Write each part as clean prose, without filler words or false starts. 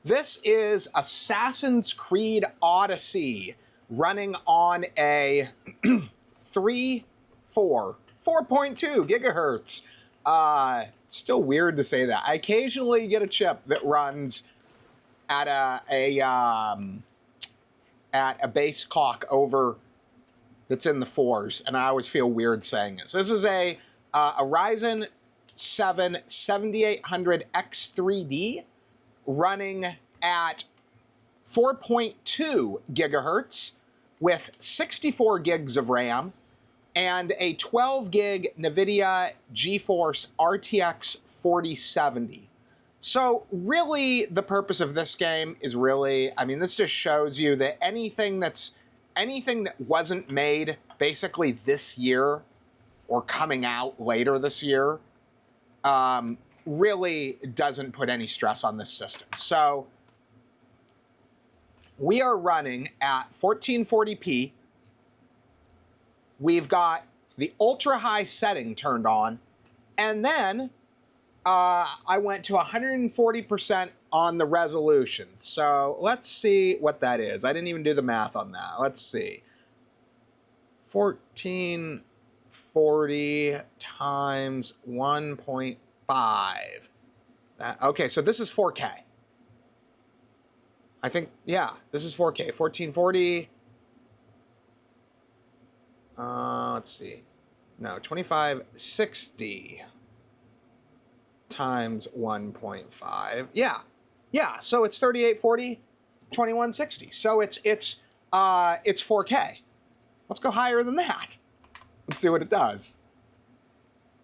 This is Assassin's Creed Odyssey running on a 4.2 gigahertz. Still weird to say that. I occasionally get a chip that runs at a base clock over that's in the 4s, and I always feel weird saying it. So this is a Ryzen 7 7800X3D running at 4.2 gigahertz with 64 gigs of RAM and a 12 gig Nvidia Geforce RTX 4070. So really the purpose of this game is really, I mean, this just shows you that anything that wasn't made basically this year or coming out later this year really doesn't put any stress on this system. So we are running at 1440p. We've got the ultra high setting turned on, and then I went to 140% on the resolution. So let's see what that is. I didn't even do the math on that. Let's see. 1440 times 1.5. Okay, so this is 4K. I think, yeah, this is 4K. 1440. Let's see. No, 2560 times 1.5. Yeah. Yeah, so it's 3840, 2160. So it's 4K. Let's go higher than that. Let's see what it does.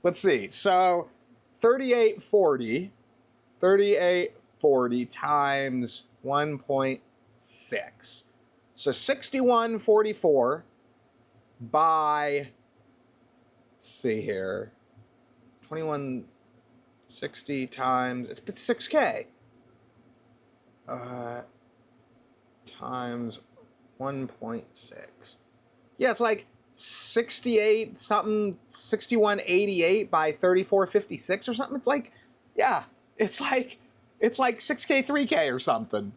Let's see. So 3840 times 1.6. So 6144 by, let's see here, 2160 times, it's 6K, times 1.6. Yeah, it's like 68 something, 6188 by 3456 or something. It's like, yeah, it's like 6K, 3K or something.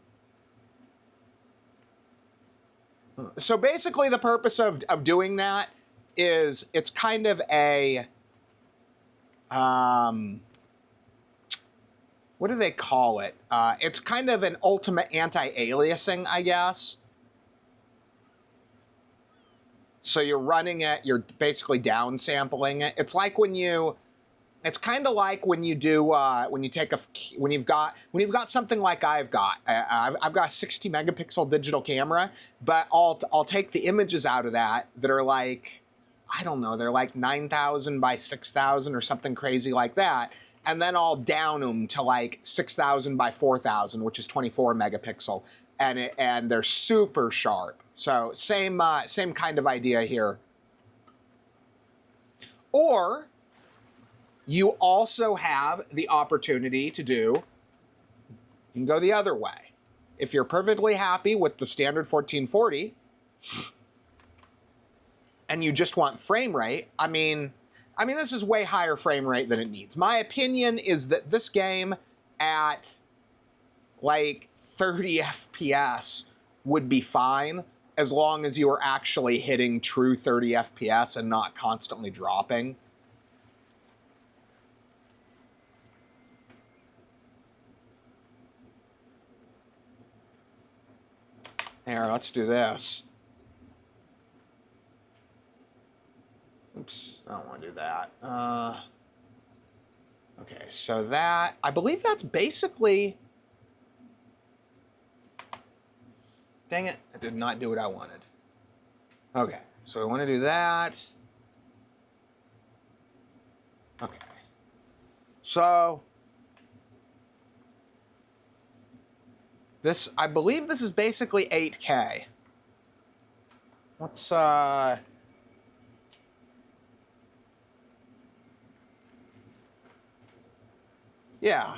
So basically the purpose of doing that is it's kind of a, what do they call it? It's kind of an ultimate anti-aliasing, I guess. So you're running it, you're basically downsampling it. It's like when you, it's kind of like when you do, when you've got something like I've got. I've got a 60 megapixel digital camera, but I'll take the images out of that are like, I don't know, they're like 9,000 by 6,000 or something crazy like that. And then I'll down them to like 6,000 by 4,000, which is 24 megapixel. And they're super sharp. So same kind of idea here. Or you also have the opportunity to do, you can go the other way. If you're perfectly happy with the standard 1440 and you just want frame rate, I mean this is way higher frame rate than it needs. My opinion is that this game at like 30 FPS would be fine as long as you were actually hitting true 30 FPS and not constantly dropping. Here, let's do this. Oops, I don't want to do that. Okay, so that, I believe that's basically, dang it, I did not do what I wanted. Okay, so I want to do that. Okay. So, this, I believe this is basically 8K. Let's, yeah.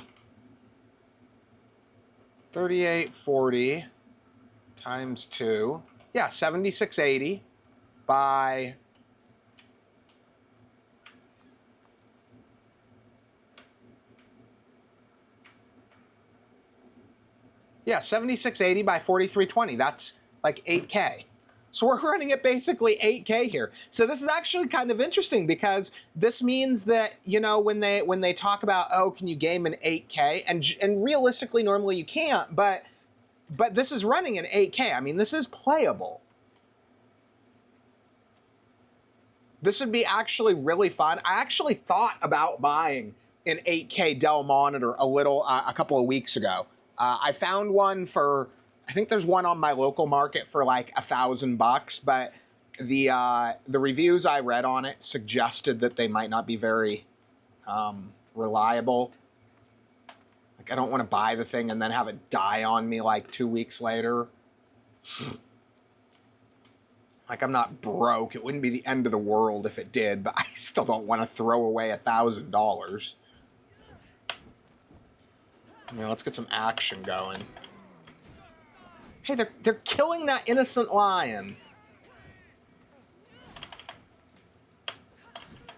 3840 times 2. Yeah, 7680 by, Yeah, 7680 by 4320. That's like 8K. So we're running at basically 8K here. So this is actually kind of interesting because this means that, you know, when they talk about, oh, can you game in 8K? And realistically, normally you can't, but this is running in 8K. I mean, this is playable. This would be actually really fun. I actually thought about buying an 8K Dell monitor a couple of weeks ago. I found one for, I think there's one on my local market for like $1,000, but the reviews I read on it suggested that they might not be very reliable. Like, I don't want to buy the thing and then have it die on me like 2 weeks later. Like, I'm not broke. It wouldn't be the end of the world if it did, but I still don't want to throw away $1,000. You know, let's get some action going. Hey, they're killing that innocent lion.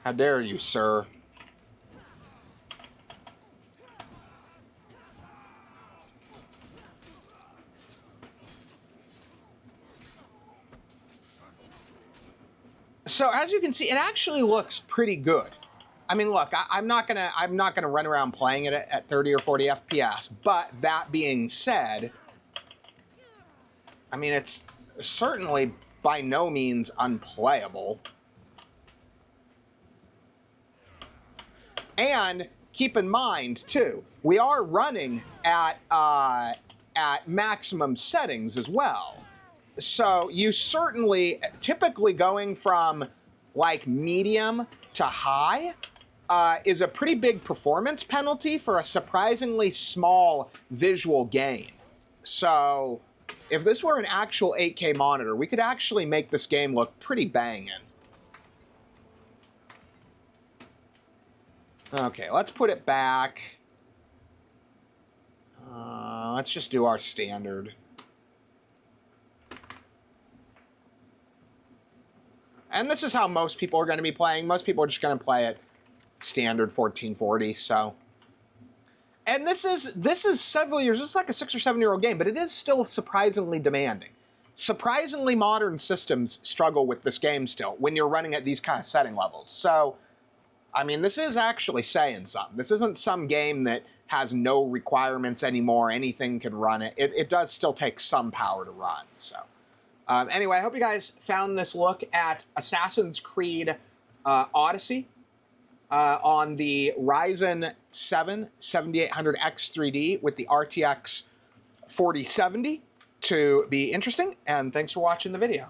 How dare you, sir? So as you can see, it actually looks pretty good. I mean, look, I'm not gonna run around playing it at 30 or 40 FPS. But that being said, I mean, it's certainly by no means unplayable. And keep in mind too, we are running at maximum settings as well. So you certainly, typically going from like medium to high is a pretty big performance penalty for a surprisingly small visual gain. So if this were an actual 8K monitor, we could actually make this game look pretty banging. Okay, let's put it back. Let's just do our standard. And this is how most people are going to be playing. Most people are just going to play it standard 1440, so. And this is several years, this is like a 6 or 7 year old game, but it is still surprisingly demanding. Surprisingly modern systems struggle with this game still when you're running at these kind of setting levels. So, I mean, this is actually saying something. This isn't some game that has no requirements anymore. Anything can run it. It does still take some power to run, so. Anyway, I hope you guys found this look at Assassin's Creed Odyssey on the Ryzen 7 7800X3D with the RTX 4070 to be interesting, and thanks for watching the video.